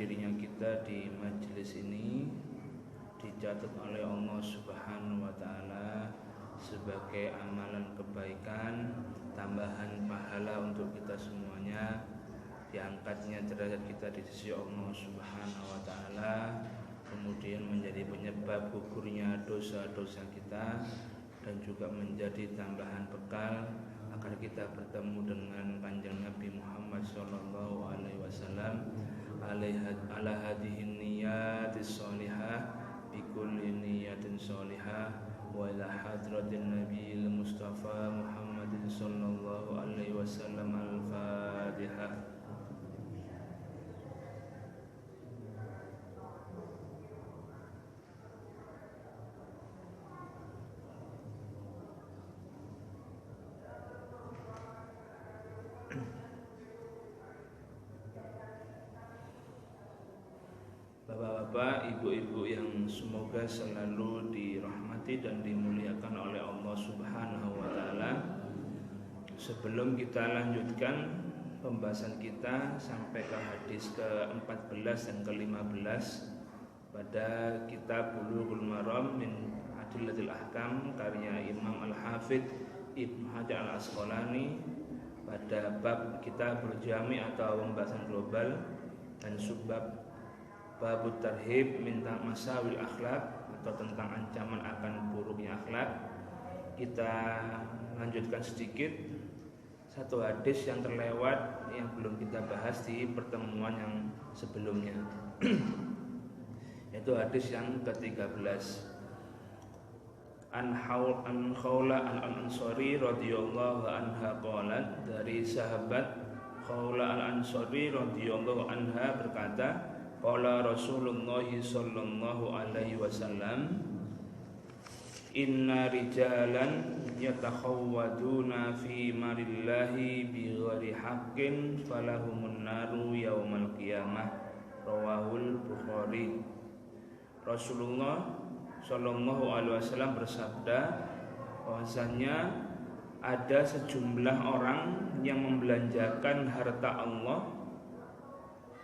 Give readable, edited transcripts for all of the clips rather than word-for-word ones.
hadirnya kita di majelis ini dicatat oleh Allah Subhanahu wa taala sebagai amalan kebaikan, tambahan pahala untuk kita semuanya, diangkatnya derajat kita di sisi Allah Subhanahu wa taala, kemudian menjadi penyebab gugurnya dosa-dosa kita, dan juga menjadi tambahan bekal agar kita bertemu dengan Kanjeng Nabi Muhammad sallallahu alaihi wasallam ala hadhihi niyatis sholihah bi kulli niyatin sholihah wa ila hadratin nabiyil mustafa Muhammadin sallallahu alaihi wasallam. Al-Fatihah. Bapak, ibu-ibu yang semoga selalu dirahmati dan dimuliakan oleh Allah Subhanahu wa taala. Sebelum kita lanjutkan pembahasan kita sampai ke hadis ke-14 dan ke-15 pada kitab Bulughul Maram min Adillatil Ahkam karya Imam Al-Hafidz Ibnu Hajar Al-Asqalani, pada bab kita berjami atau pembahasan global dan subbab Babut Tarhib minta masawil akhlak atau tentang ancaman akan buruknya akhlak. Kita lanjutkan sedikit satu hadis yang terlewat yang belum kita bahas di pertemuan yang sebelumnya yaitu hadis yang ke-13. An Khawla al-Ansari radhiyallahu anha qalat, dari sahabat Khawla al-Ansari radhiyallahu anha berkata, qala Rasulullah sallallahu alaihi wasallam, inna rijalan yatakhawwaduna fi marillahi bighairi haqqin falahumun naru yaumal qiyamah. Rawahul Bukhari. Rasulullah sallallahu alaihi wasallam bersabda bahwasanya ada sejumlah orang yang membelanjakan harta Allah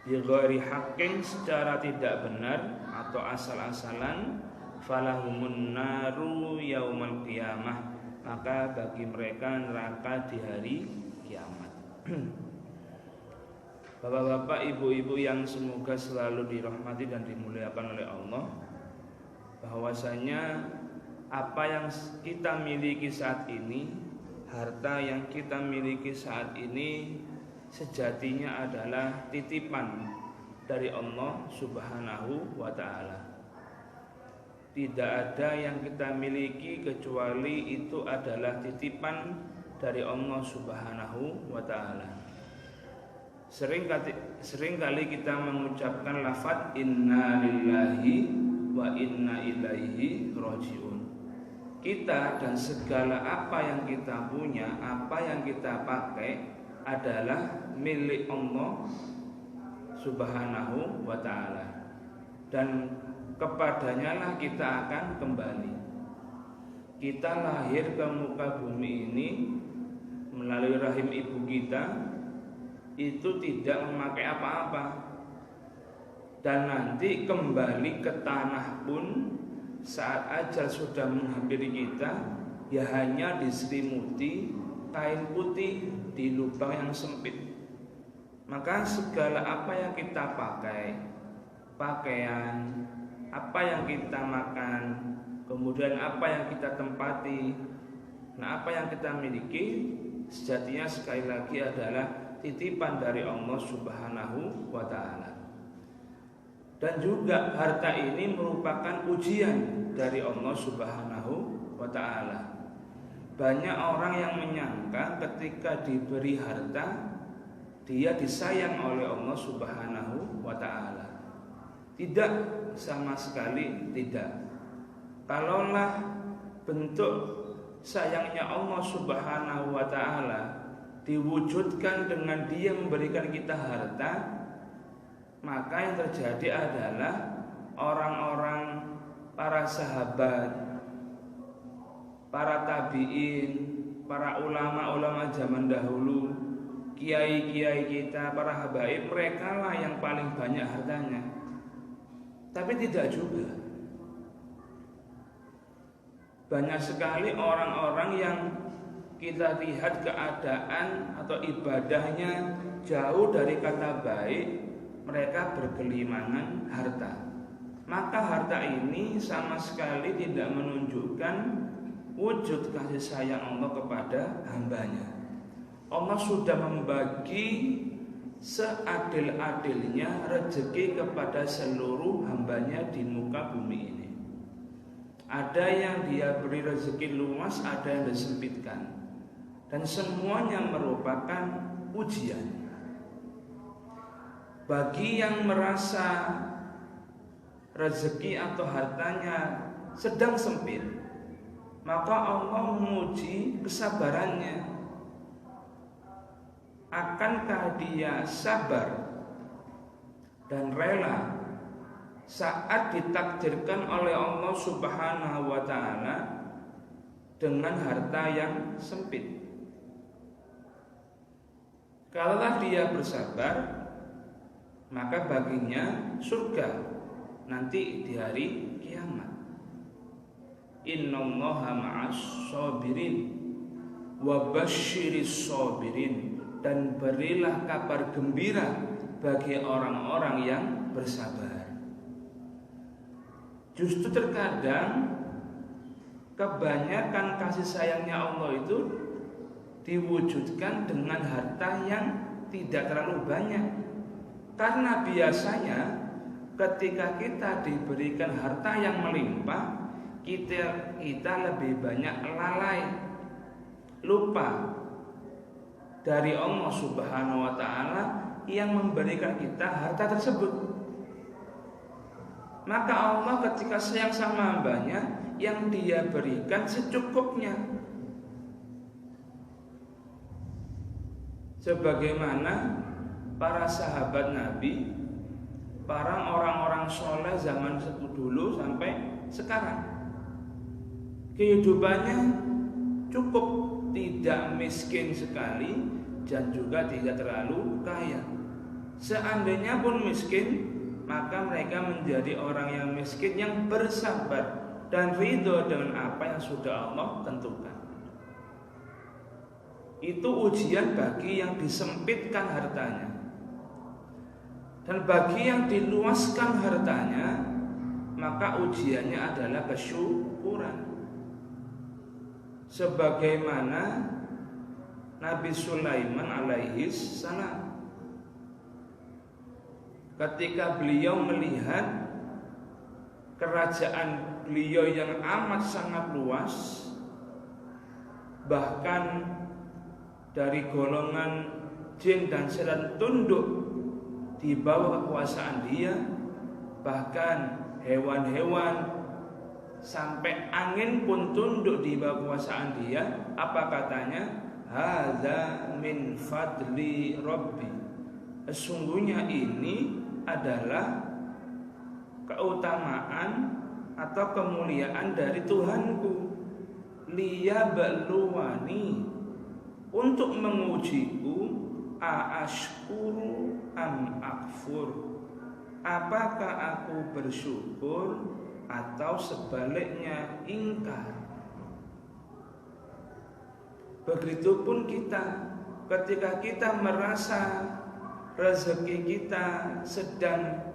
bighairi haqqin, secara tidak benar atau asal-asalan, falahumun naru yaumal qiyamah, maka bagi mereka neraka di hari kiamat. Bapak-bapak, ibu-ibu yang semoga selalu dirahmati dan dimuliakan oleh Allah, bahwasanya apa yang kita miliki saat ini, harta yang kita miliki saat ini sejatinya adalah titipan dari Allah Subhanahu wa ta'ala. Tidak ada yang kita miliki kecuali itu adalah titipan dari Allah Subhanahu wa ta'ala. Seringkali kita mengucapkan lafaz inna lillahi wa inna ilaihi rajiun. Kita dan segala apa yang kita punya, apa yang kita pakai adalah milik Allah Subhanahu wa ta'ala, dan kepadanya lah kita akan kembali. Kita lahir ke muka bumi ini melalui rahim ibu kita itu tidak memakai apa-apa, dan nanti kembali ke tanah pun saat ajal sudah menghampiri kita ya hanya diselimuti kain putih di lubang yang sempit. Maka segala apa yang kita pakai, pakaian, apa yang kita makan, kemudian apa yang kita tempati, nah apa yang kita miliki, sejatinya sekali lagi adalah titipan dari Allah Subhanahu wa ta'ala. Dan juga harta ini merupakan ujian dari Allah Subhanahu wa ta'ala. Banyak orang yang menyangka ketika diberi harta dia disayang oleh Allah Subhanahu wa ta'ala. Tidak, sama sekali tidak. Kalaulah bentuk sayangnya Allah Subhanahu wa ta'ala diwujudkan dengan dia memberikan kita harta, maka yang terjadi adalah orang-orang, para sahabat, para tabi'in, para ulama-ulama zaman dahulu, kiai-kiai kita, para habaib, mereka lah yang paling banyak hartanya. Tapi tidak juga. Banyak sekali orang-orang yang kita lihat keadaan atau ibadahnya jauh dari kata baik, mereka bergelimangan harta. Maka harta ini sama sekali tidak menunjukkan wujud kasih sayang Allah kepada hambanya. Allah sudah membagi seadil-adilnya rezeki kepada seluruh hambanya di muka bumi ini. Ada yang dia beri rezeki luas, ada yang disempitkan. Dan semuanya merupakan ujian. Bagi yang merasa rezeki atau hartanya sedang sempit, maka Allah menguji kesabarannya. Akankah dia sabar dan rela saat ditakdirkan oleh Allah Subhanahu wa ta'ala dengan harta yang sempit? Kalaulah dia bersabar, maka baginya surga nanti di hari kiamat. Innallaha ma'as sabirin wa basyiris sabirin, dan berilah kabar gembira bagi orang-orang yang bersabar. Justru terkadang kebanyakan kasih sayangnya Allah itu diwujudkan dengan harta yang tidak terlalu banyak. Karena biasanya ketika kita diberikan harta yang melimpah, kita lebih banyak lalai, lupa dari Allah Subhanahu wa ta'ala yang memberikan kita harta tersebut. Maka Allah ketika sayang sama hambanya, yang dia berikan secukupnya. Sebagaimana para sahabat Nabi, para orang-orang soleh zaman dulu sampai sekarang, kehidupannya cukup, tidak miskin sekali dan juga tidak terlalu kaya. Seandainya pun miskin, maka mereka menjadi orang yang miskin yang bersabar dan ridho dengan apa yang sudah Allah tentukan. Itu ujian bagi yang disempitkan hartanya. Dan bagi yang diluaskan hartanya, maka ujiannya adalah kesyukuran. Sebagaimana Nabi Sulaiman alaihi salam, ketika beliau melihat kerajaan beliau yang amat sangat luas, bahkan dari golongan jin dan setan tunduk di bawah kekuasaan dia, bahkan hewan-hewan sampai angin pun tunduk di bawah kekuasaan dia. Apa katanya? Hadza min fadli Rabbi. Sesungguhnya ini adalah keutamaan atau kemuliaan dari Tuhanku, liyabluwani, untuk mengujiku, aashkuru am akfur, apakah aku bersyukur atau sebaliknya ingkar. Begitupun kita, ketika kita merasa rezeki kita sedang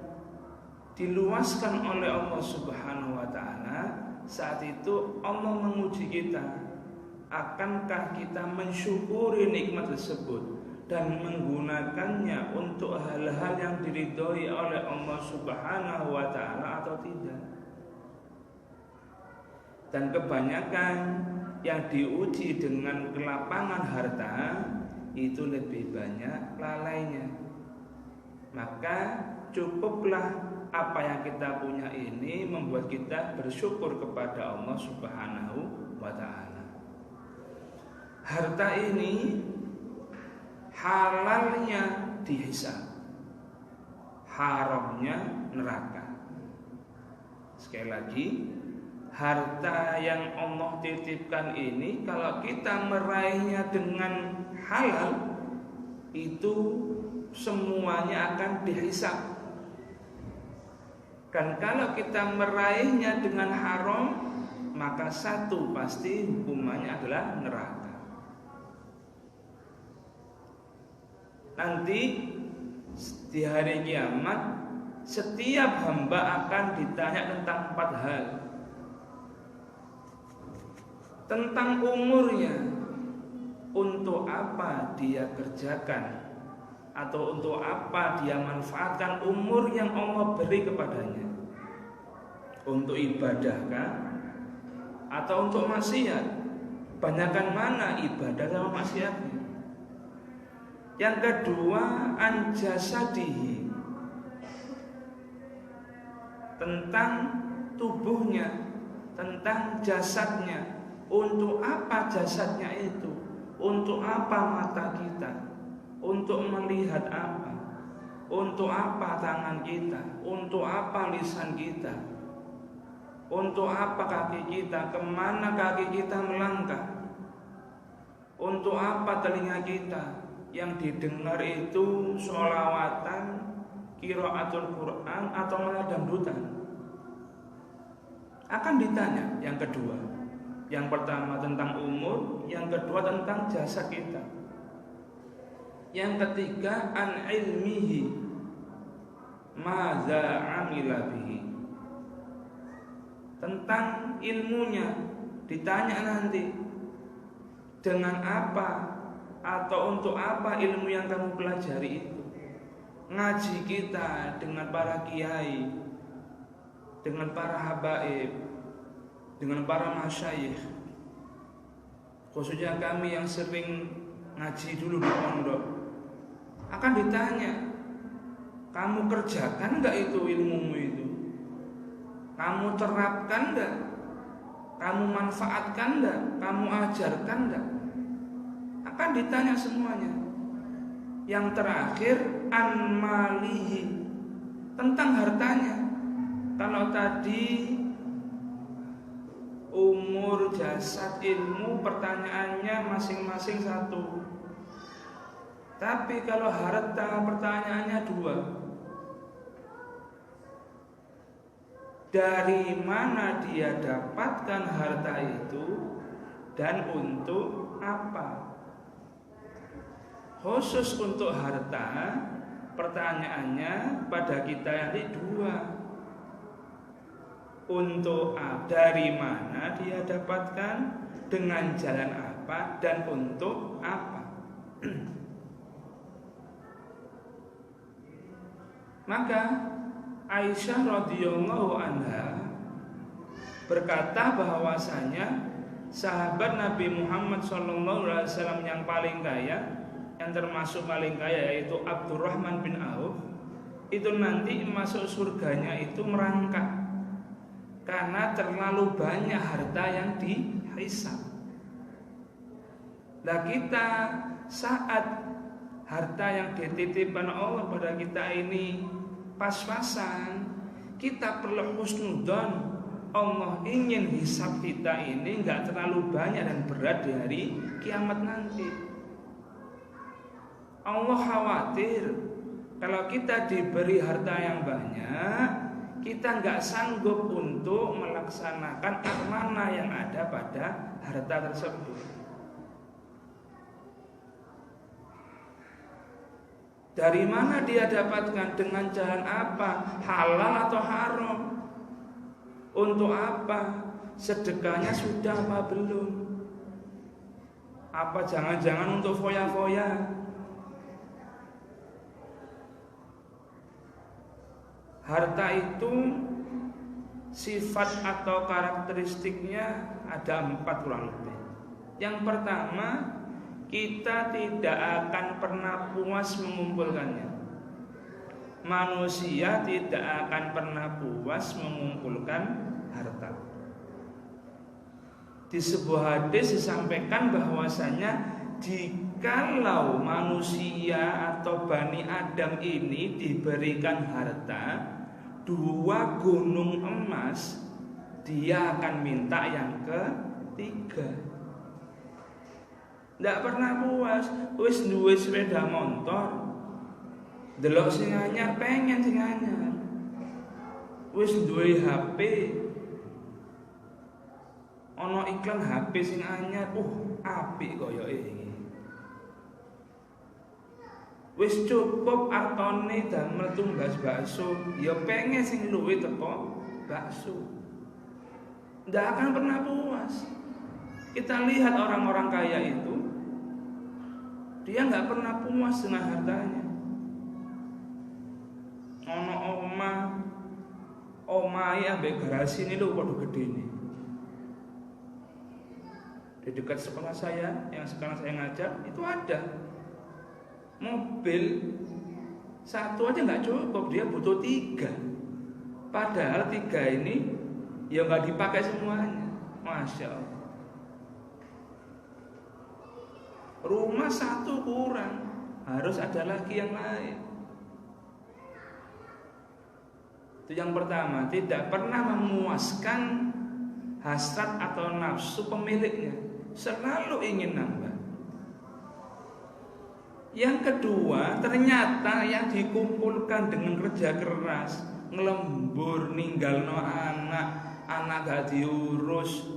diluaskan oleh Allah Subhanahu wa ta'ala, saat itu Allah menguji kita. Akankah kita mensyukuri nikmat tersebut dan menggunakannya untuk hal-hal yang diridhoi oleh Allah Subhanahu wa ta'ala atau tidak? Dan kebanyakan yang diuji dengan kelapangan harta itu lebih banyak lalainya. Maka cukuplah apa yang kita punya ini membuat kita bersyukur kepada Allah Subhanahu wa ta'ala. Harta ini halalnya dihisab, haramnya neraka. Sekali lagi, harta yang Allah titipkan ini kalau kita meraihnya dengan halal, itu semuanya akan dihisab. Dan kalau kita meraihnya dengan haram, maka satu pasti hukumannya adalah neraka. Nanti di hari kiamat setiap hamba akan ditanya tentang 4 hal. Tentang umurnya, untuk apa dia kerjakan atau untuk apa dia manfaatkan umur yang Allah beri kepadanya. Untuk ibadah kah? Atau untuk maksiat? Banyakkan mana ibadah sama maksiatnya? Yang kedua, an jasadihi, tentang tubuhnya, tentang jasadnya. Untuk apa jasadnya itu? Untuk apa mata kita? Untuk melihat apa? Untuk apa tangan kita? Untuk apa lisan kita? Untuk apa kaki kita? Kemana kaki kita melangkah? Untuk apa telinga kita? Yang didengar itu sholawatan, qiraatul Quran, atau malah dangdutan? Akan ditanya yang kedua. Yang pertama tentang umur, yang kedua tentang jasad kita. Yang ketiga an ilmihi, madza amila bihi, tentang ilmunya. Ditanya nanti, dengan apa atau untuk apa ilmu yang kamu pelajari itu. Ngaji kita dengan para kiai, dengan para habaib, dengan para masyayikh, khususnya kami yang sering ngaji dulu di pondok, akan ditanya, kamu kerjakan enggak itu ilmumu itu? Kamu terapkan enggak? Kamu manfaatkan enggak? Kamu ajarkan enggak? Akan ditanya semuanya. Yang terakhir an malihi, tentang hartanya. Kalau tadi umur, jasad, ilmu, pertanyaannya masing-masing satu. Tapi kalau harta, pertanyaannya 2. Dari mana dia dapatkan harta itu dan untuk apa? Khusus untuk harta, pertanyaannya pada kita yang 2. Untuk dari mana dia dapatkan, dengan jalan apa, dan untuk apa. Maka Aisyah radhiyallahu anha berkata bahwasanya sahabat Nabi Muhammad SAW yang paling kaya, yang termasuk paling kaya yaitu Abdurrahman bin Auf, itu nanti masuk surganya itu merangkak karena terlalu banyak harta yang dihisab. Nah kita saat harta yang dititipkan Allah pada kita ini pas-pasan, kita perlu husnudzon. Allah ingin hisab kita ini enggak terlalu banyak dan berat di hari kiamat nanti. Allah khawatir kalau kita diberi harta yang banyak, kita nggak sanggup untuk melaksanakan amanah yang ada pada harta tersebut. Dari mana dia dapatkan, dengan jalan apa, halal atau haram, untuk apa, sedekahnya sudah apa belum, apa jangan-jangan untuk foya-foya. Harta itu sifat atau karakteristiknya ada 4 kurang lebih. Yang pertama, kita tidak akan pernah puas mengumpulkannya. Manusia tidak akan pernah puas mengumpulkan harta. Di sebuah hadis disampaikan bahwasanya jikalau manusia atau Bani Adam ini diberikan harta 2 gunung emas, dia akan minta yang ketiga. ndak pernah puas. Wis duwe sepeda motor, delok sing anyar pengen sing anyar. Wis duwe HP, ana iklan HP sing anyar, apik koyoke iki. Wis cukup artone damel tumbas bakso, ya pengen sing luwih teko bakso. Ndak akan pernah puas. Kita lihat orang-orang kaya itu, dia nggak pernah puas dengan hartanya. Ono omahe ambek garasi ini lho padha gedene. Di dekat sekolah saya yang sekarang saya ngajar itu ada mobil satu aja nggak cukup, dia butuh 3. Padahal 3 ini ya nggak dipakai semuanya. Masya Allah. Rumah 1 kurang, harus ada lagi yang lain. Itu yang pertama, tidak pernah memuaskan hasrat atau nafsu pemiliknya, selalu ingin nambah. Yang kedua, ternyata yang dikumpulkan dengan kerja keras, ngelembur, ninggalno anak gak diurus,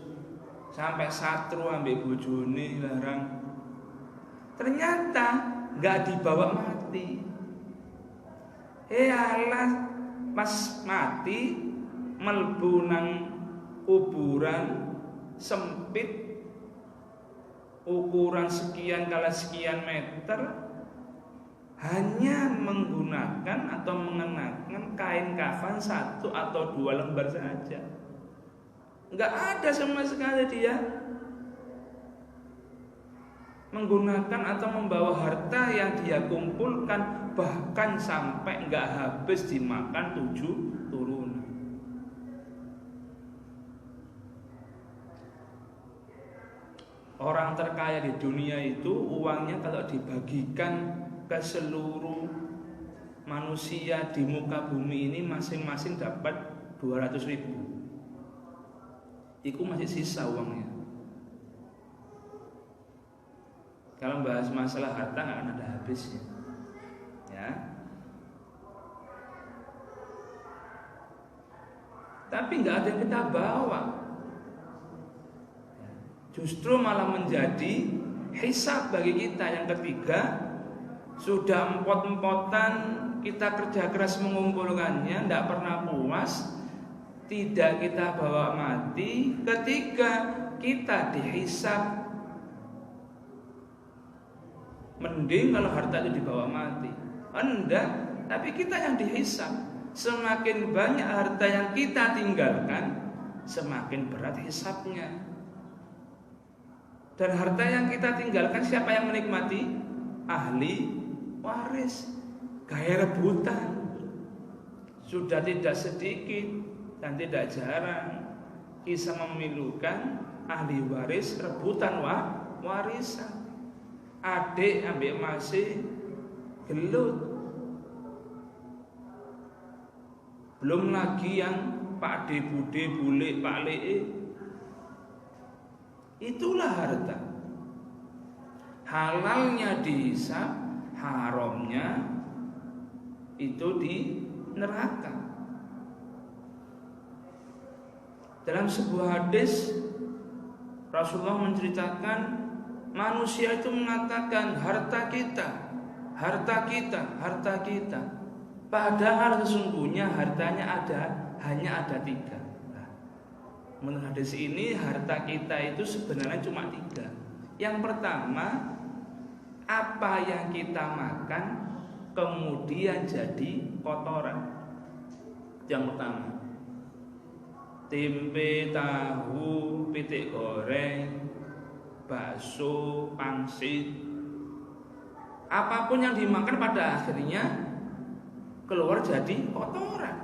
sampai satru ambek bojone larang. Ternyata gak dibawa mati. Alah, pas mati melbu nang kuburan sempit, ukuran sekian kali sekian meter, hanya menggunakan atau mengenakan kain kafan 1 atau 2 lembar saja. Enggak ada sama sekali dia menggunakan atau membawa harta yang dia kumpulkan, bahkan sampai enggak habis dimakan 7 turunan. Orang terkaya di dunia itu uangnya kalau dibagikan ke seluruh manusia di muka bumi ini masing-masing dapat 200.000. Itu masih sisa uangnya. Kalau bahas masalah harta nggak akan ada habisnya, ya. Tapi nggak ada yang kita bawa. Justru malah menjadi hisab bagi kita. Yang ketiga, sudah empot-empotan kita kerja keras mengumpulkannya, tidak pernah puas, tidak kita bawa mati. Ketiga, kita dihisab. Mending kalau harta itu dibawa mati. Enggak, tapi kita yang dihisab. Semakin banyak harta yang kita tinggalkan, semakin berat hisabnya. Dan harta yang kita tinggalkan siapa yang menikmati? Ahli waris. Gaya rebutan. Sudah tidak sedikit dan tidak jarang kisah memilukan ahli waris rebutan warisan. Adik ambek masih gelut. Belum lagi yang Pak D, Bude, Bule, Pak Lee. Itulah harta. Halalnya dihisab, haramnya itu di neraka. Dalam sebuah hadis Rasulullah menceritakan manusia itu mengatakan harta kita, harta kita, harta kita. Padahal sesungguhnya hartanya hanya ada 3. Nah, menurut hadis ini harta kita itu sebenarnya cuma 3. Yang pertama, apa yang kita makan kemudian jadi kotoran. Yang pertama, tempe, tahu, pitik goreng, bakso, pangsit, apapun yang dimakan pada akhirnya keluar jadi kotoran.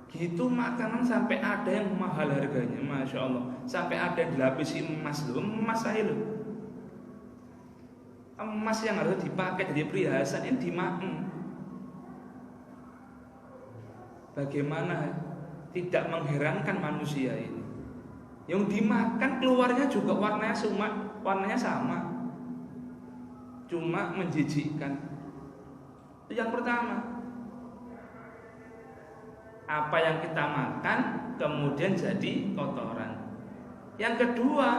Gitu makanan sampai ada yang mahal harganya, Masya Allah. Sampai ada yang dilapisi emas loh, emas saya loh. Emas yang harus dipakai jadi perhiasan ini dimakan. Bagaimana tidak mengherankan manusia ini. Yang dimakan keluarnya juga warnanya sama, cuma menjijikkan. Itu yang pertama. Apa yang kita makan kemudian jadi kotoran. Yang kedua,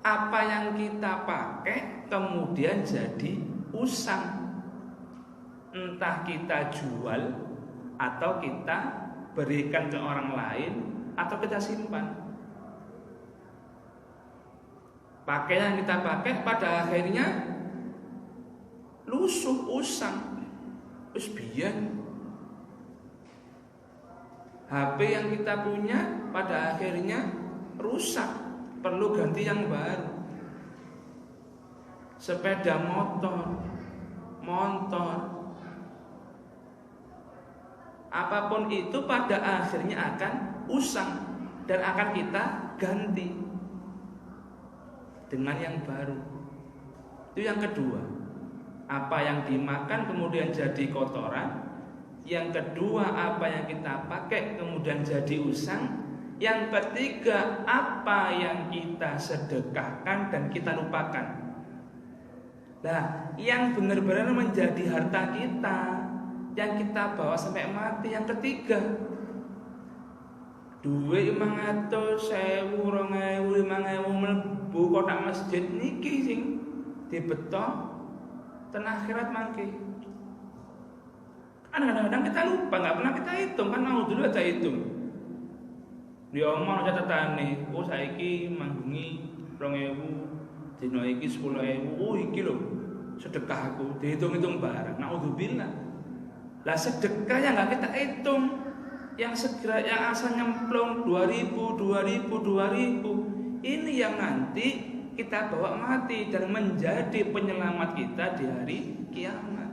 apa yang kita pakai kemudian jadi usang. Entah kita jual atau kita berikan ke orang lain atau kita simpan. Pakaian yang kita pakai pada akhirnya lusuh, usang, terus biyen. HP yang kita punya pada akhirnya rusak, perlu ganti yang baru. Sepeda motor, apapun itu pada akhirnya akan usang dan akan kita ganti dengan yang baru. Itu yang kedua. Apa yang dimakan kemudian jadi kotoran. Yang kedua, apa yang kita pakai kemudian jadi usang. Yang ketiga, apa yang kita sedekahkan dan kita lupakan. Nah, yang benar-benar menjadi harta kita, yang kita bawa sampai mati, yang ketiga, duit 500, 1000, 2000, 5000 mlebu kotak masjid niki sing dibeto ten akhirat mangke. Kadang-kadang kita lupa, nggak pernah kita hitung, kan mau dulu aja hitung. Dia omong catatane, oh saiki manggungi 2000, dino iki 10.000, oh iki lho sedekahku, dihitung-hitung barang. Naudzubillah. Lah sedekah yang nggak kita hitung, yang segera, yang asal nyemplung 2000, ini yang nanti kita bawa mati dan menjadi penyelamat kita di hari kiamat.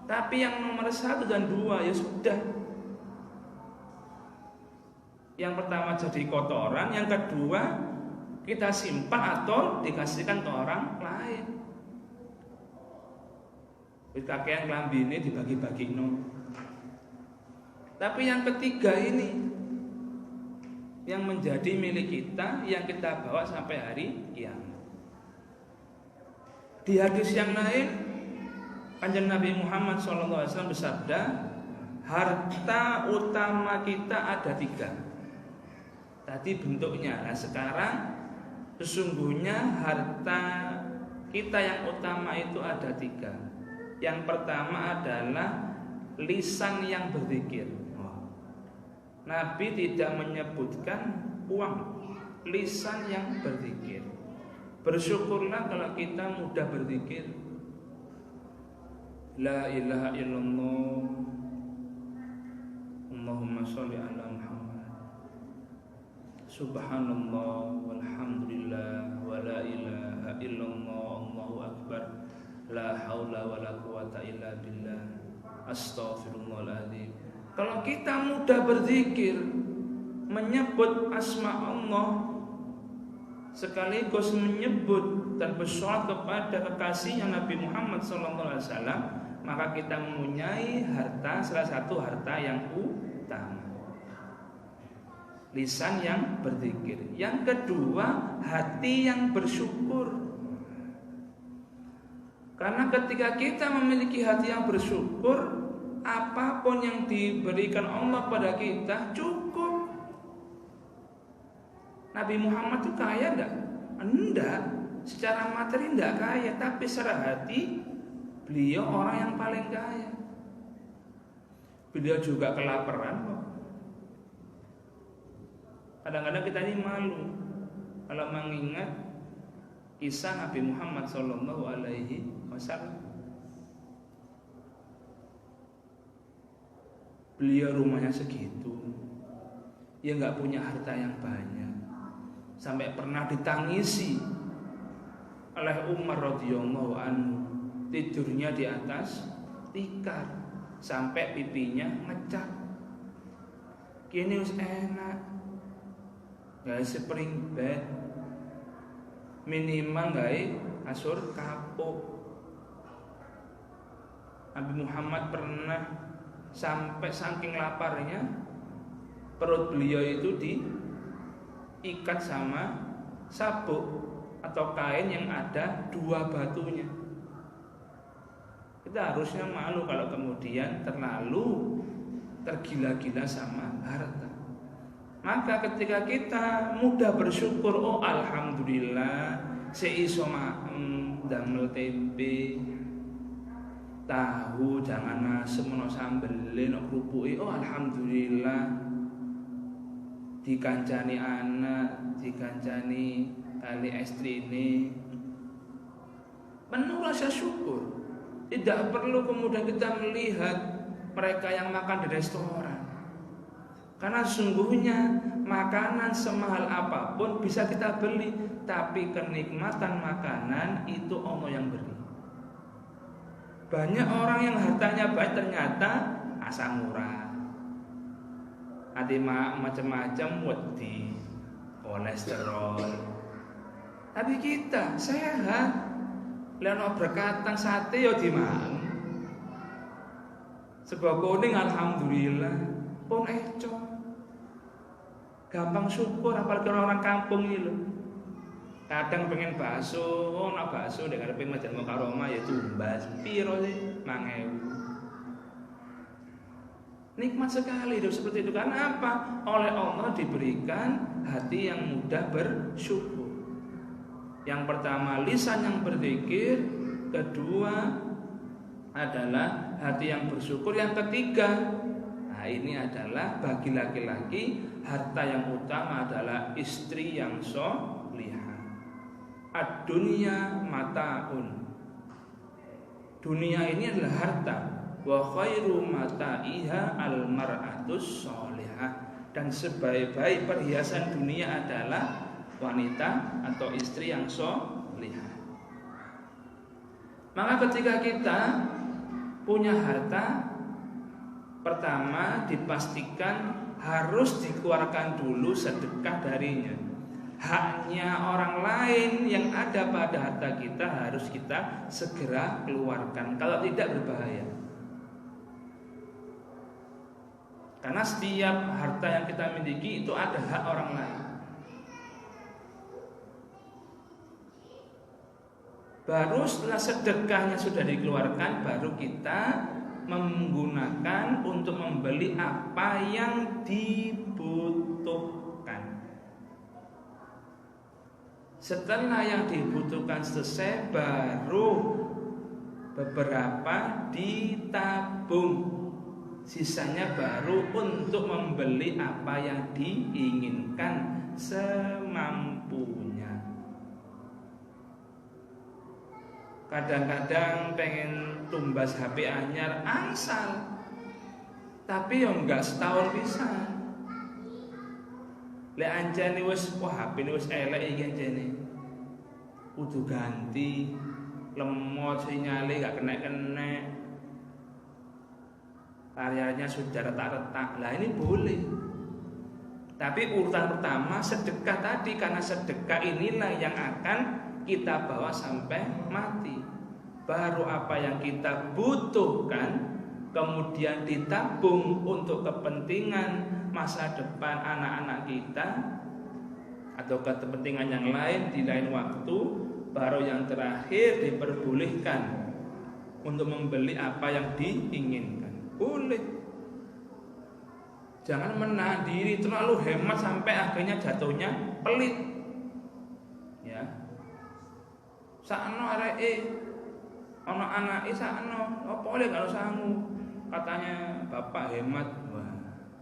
Tapi yang nomor 1 dan 2 ya sudah. Yang pertama jadi kotoran, yang kedua kita simpan atau dikasihkan ke orang lain. Pakaian kelambi ini dibagi-bagi no. Tapi yang ketiga ini yang menjadi milik kita, yang kita bawa sampai hari kiamat. Di hadis yang lain Kanjeng Nabi Muhammad SAW bersabda, harta utama kita ada 3. Tadi bentuknya. Nah sekarang sesungguhnya harta kita yang utama itu ada 3. Yang pertama adalah lisan yang berzikir. Nabi tidak menyebutkan uang, lisan yang berzikir. Bersyukurlah kalau kita mudah berzikir. La ilaha illallah, Allahumma sholli ala Muhammad, subhanallah walhamdulillah wa la ilaha illallah, Allahu akbar, la haula wa la quwata illa billah, astaghfirullahaladzim. Kalau kita mudah berzikir, menyebut asma Allah, sekaligus menyebut dan bersolat kepada kekasihnya Nabi Muhammad SAW, maka kita mempunyai harta, salah satu harta yang utama, lisan yang berzikir. Yang kedua, hati yang bersyukur. Karena ketika kita memiliki hati yang bersyukur, apapun yang diberikan Allah pada kita cukup. Nabi Muhammad itu kaya enggak? Enggak. Secara materi enggak kaya, tapi secara hati beliau orang yang paling kaya. Beliau juga kelaparan kok. Kadang-kadang kita ini malu kalau mengingat kisah Nabi Muhammad SAW. Beliau rumahnya segitu, dia nggak punya harta yang banyak, sampai pernah ditangisi oleh Umar radhiyallahu anhu. Tidurnya di atas tikar sampai pipinya ngecak. Kini us enak, gak spring bed, minimal gak kasur kapuk. Nabi Muhammad pernah sampai saking laparnya perut beliau itu ikat sama sabuk atau kain yang ada 2 batunya. Kita harusnya malu kalau kemudian terlalu tergila-gila sama harta. Maka ketika kita mudah bersyukur, oh alhamdulillah seiso damel tempe, tahu jangan asem ono sambele ono krupuke, oh alhamdulillah. Dikancani anak, dikancani kali istrine, penuh rasa syukur. Tidak perlu kemudian kita melihat mereka yang makan di restoran, karena sungguhnya makanan semahal apapun bisa kita beli, tapi kenikmatan makanan itu Allah yang beri. Banyak orang yang hartanya baik ternyata asam urat, ati macam-macam wedi, kolesterol. Tapi kita sehat, leno berkatan sate yo dimangan. Sego kuning alhamdulillah pun eco. Gampang syukur, apalagi orang kampung ini loh. Kadang pengen bakso, oh nak bakso dek ada pengen Masjid Mukarramah ya tumbas, piro sih 5.000. Nikmat sekali hidup seperti itu. Karena apa? Oleh Allah diberikan hati yang mudah bersyukur. Yang pertama lisan yang berzikir, kedua adalah hati yang bersyukur, yang ketiga, nah ini adalah bagi laki-laki harta yang utama adalah istri yang sholihah. Ad-dunya mataun. Dunia ini adalah harta. Wa khairu mata'iha al-mar'atus sholihah. Dan sebaik-baik perhiasan dunia adalah wanita atau istri yang sholihah. Maka ketika kita punya harta, pertama dipastikan harus dikeluarkan dulu sedekah darinya. Haknya orang lain yang ada pada harta kita harus kita segera keluarkan, kalau tidak berbahaya. Karena setiap harta yang kita miliki itu ada hak orang lain. Baru setelah sedekahnya sudah dikeluarkan, baru kita menggunakan untuk membeli apa yang dibutuhkan. Setelah yang dibutuhkan selesai, baru beberapa ditabung, sisanya baru untuk membeli apa yang diinginkan semampunya. Kadang-kadang pengen tumbas HP anyar angsal, tapi yang enggak setahun bisa. Lek anjane wis wah HP ini wis elek iki anjane. Kudu ganti, lemot sinyale gak kena-kena. Karyanya sudah retak-retak. Lah ini boleh. Tapi urutan pertama sedekah tadi, karena sedekah inilah yang akan kita bawa sampai mati. Baru apa yang kita butuhkan kemudian ditabung untuk kepentingan masa depan anak-anak kita atau kepentingan yang lain di lain waktu. Baru yang terakhir diperbolehkan untuk membeli apa yang diinginkan. Boleh. Jangan menahan diri terlalu hemat sampai akhirnya jatuhnya pelit. Ya. Sakno areke ana anake sakno, apa oleh karo sangu. Katanya bapak hemat. Wah,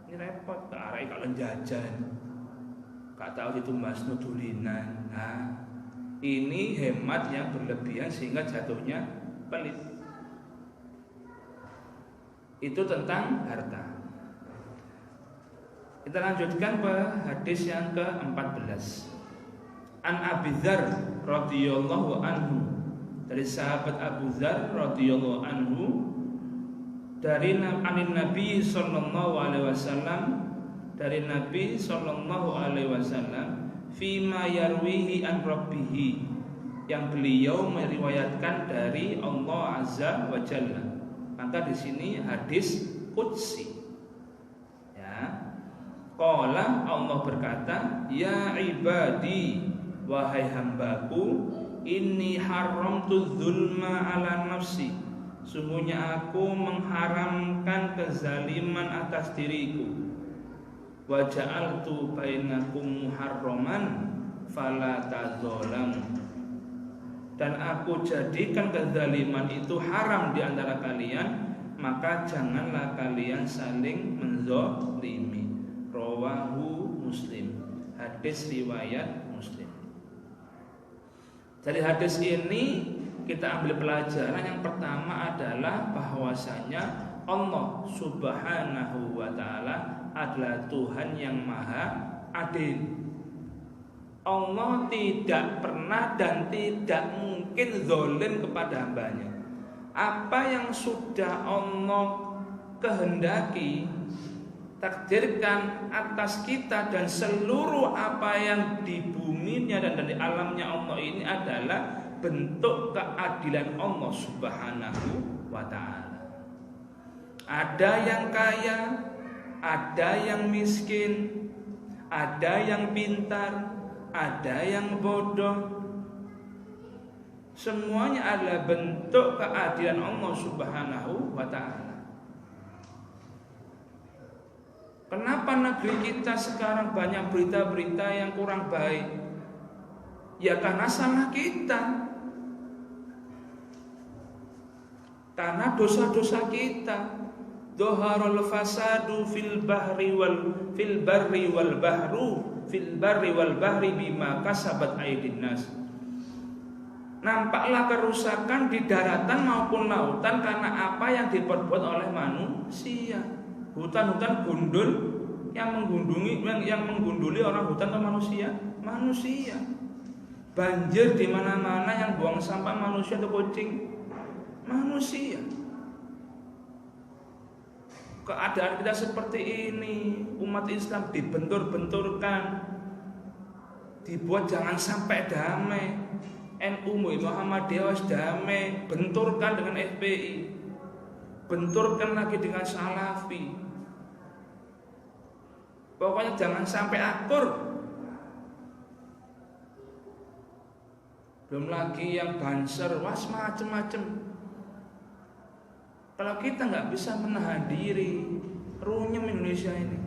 ini repot, areke kalau jajan. Gak tahu ditumbasno dulinan. Nah, ini hemat yang berlebihan sehingga jatuhnya pelit. Itu tentang harta. Kita lanjutkan ke hadis yang ke-14. An Abi Dzar radhiyallahu anhu, dari sahabat Abu Dzar radhiyallahu anhu, dari Nabi sallallahu alaihi wasallam, dari Nabi sallallahu alaihi wasallam, fima yarwihi an rabbih, yang beliau meriwayatkan dari Allah azza wa jalla. Maka di sini hadis qudsi. Ya. Qala, Allah berkata, ya ibadi, wahai hambaku, inni haramtu dzulma ala nafsi, sungguhnya aku mengharamkan kezaliman atas diriku. Wa ja'altu bainakum muharraman fala tadzalamu, dan aku jadikan kezaliman itu haram di antara kalian, maka janganlah kalian saling menzalimi. Rawahu Muslim, hadis riwayat Muslim. Dari hadis ini kita ambil pelajaran yang pertama adalah bahwasanya Allah Subhanahu wa taala adalah Tuhan yang maha adil. Allah tidak pernah dan tidak mungkin zalim kepada hambanya. Apa yang sudah Allah kehendaki, takdirkan atas kita dan seluruh apa yang di buminya dan di alamnya Allah ini adalah bentuk keadilan Allah Subhanahu wa ta'ala. Ada yang kaya, ada yang miskin, ada yang pintar, ada yang bodoh. Semuanya adalah bentuk keadilan Allah Subhanahu wa ta'ala. Kenapa negeri kita sekarang banyak berita-berita yang kurang baik? Ya karena salah kita, karena dosa-dosa kita. Dhaharul fasadu fil barri wal bahri bima kasabat aydin nas. Nampaklah kerusakan di daratan maupun lautan karena apa yang diperbuat oleh manusia. Hutan-hutan gundul yang menggunduli orang hutan atau manusia. Banjir di mana-mana, yang buang sampah manusia atau kucing, manusia. Keadaan kita seperti ini, umat Islam dibentur-benturkan, dibuat jangan sampai damai. NU Muhammadiyah damai, benturkan dengan FPI, benturkan lagi dengan Salafi. Pokoknya jangan sampai akur. Belum lagi yang banser, was macem-macem. Kalau kita nggak bisa menahan diri, runyem Indonesia ini,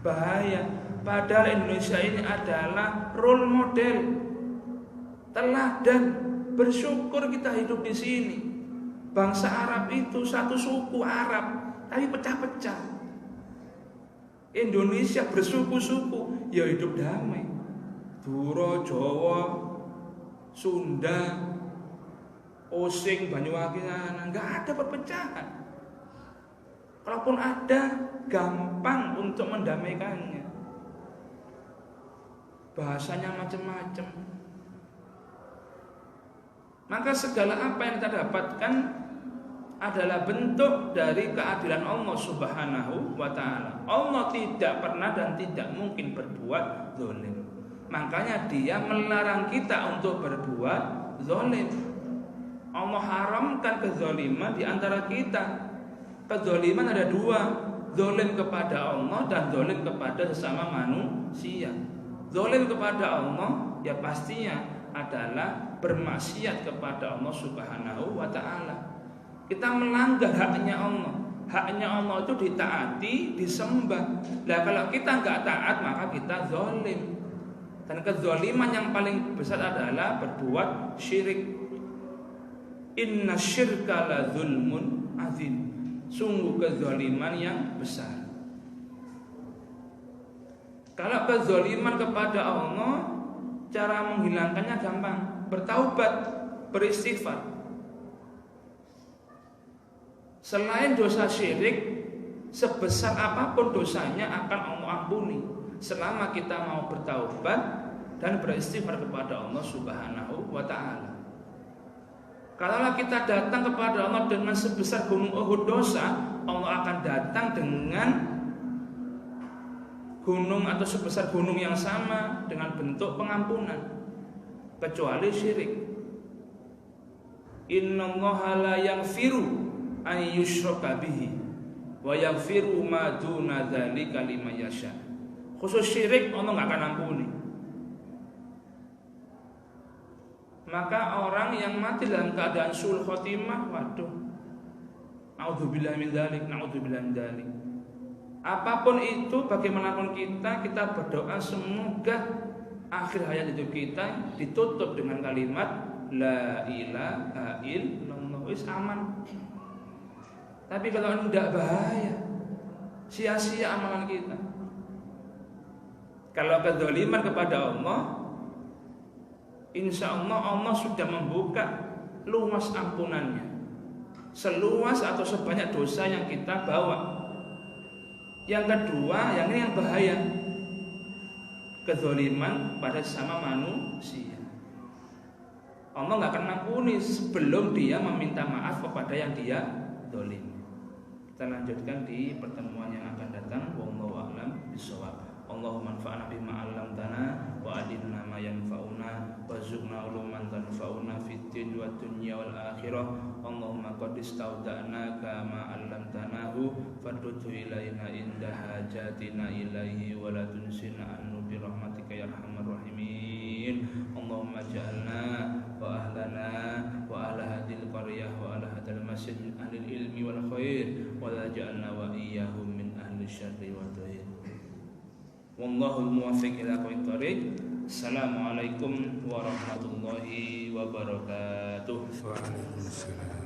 bahaya. Padahal Indonesia ini adalah role model, teladan. Bersyukur kita hidup di sini. Bangsa Arab itu satu suku Arab, tapi pecah-pecah. Indonesia bersuku-suku, ya hidup damai. Duro, Jawa, Sunda, Osing, Banyuwangi, nggak ada perpecahan. Kalaupun ada, gampang untuk mendamaikannya. Bahasanya macam-macam. Maka segala apa yang kita dapatkan adalah bentuk dari keadilan Allah Subhanahu wa ta'ala. Allah tidak pernah dan tidak mungkin berbuat zalim. Makanya Dia melarang kita untuk berbuat zalim. Allah haramkan kezaliman di antara kita. Kezaliman ada dua, zalim kepada Allah dan zalim kepada sesama manusia. Zalim kepada Allah ya pastinya adalah bermaksiat kepada Allah Subhanahu wa ta'ala. Kita melanggar haknya Allah. Haknya Allah itu ditaati, disembah. Nah kalau kita nggak taat maka kita zalim. Dan kezaliman yang paling besar adalah berbuat syirik. Inna syirka la zulmun azim. Sungguh kezaliman yang besar. Kalau kezaliman kepada Allah, cara menghilangkannya gampang. Bertaubat, beristighfar. Selain dosa syirik, sebesar apapun dosanya akan Allah ampuni selama kita mau bertaubat dan beristighfar kepada Allah Subhanahu wa ta'ala. Kalau kita datang kepada Allah dengan sebesar gunung Uhud dosa, Allah akan datang dengan gunung atau sebesar gunung yang sama dengan bentuk pengampunan, kecuali syirik. Innallaha la yaghfiru an yushraka bihi wa yaghfiru ma duna dzalika liman yasha. Khusus syirik Allah nggak akan ampuni. Maka orang yang mati dalam keadaan sul khotimah, waduh, naudzubillah min dzalik, naudzubillah min dzalik. Apapun itu, bagaimanapun kita berdoa semoga akhir hayat hidup kita ditutup dengan kalimat la ilaha illallah, wis aman. Tapi kalau tidak, bahaya, sia-sia amalan kita. Kalau kedzaliman kepada Allah, insya Allah sudah membuka luas ampunannya, seluas atau sebanyak dosa yang kita bawa. Yang kedua, yang ini yang bahaya, kedzaliman pada sesama manusia. Allah nggak akan ampuni sebelum dia meminta maaf kepada yang dia zalim. Kita lanjutkan di pertemuan yang akan datang. Wallahu a'lam bishawab. Allahumma anfa'na bima 'allamtana wa alimna ma yanfa'una warzuqna uluman tanfa'una fid din wa dunya wal akhirah. Allahumma qad istawda'naka ma 'allamtanahu fardudhu ilaina inda hajatina ilaihi wa la tunsina anhu bi rahmatika ya arhamar rahimin. Allahumma ja'alna wa ahlana wa ahla hadhil qaryah wa ahla hadzal masjid min ahli ilmi wal khair wa la ja'alna wa iyyahum min ahli syarri wa dhair. Wallahul muwaffiq ila aqwamit thoriq. Assalamualaikum warahmatullahi wabarakatuh. Waalaikumsalam.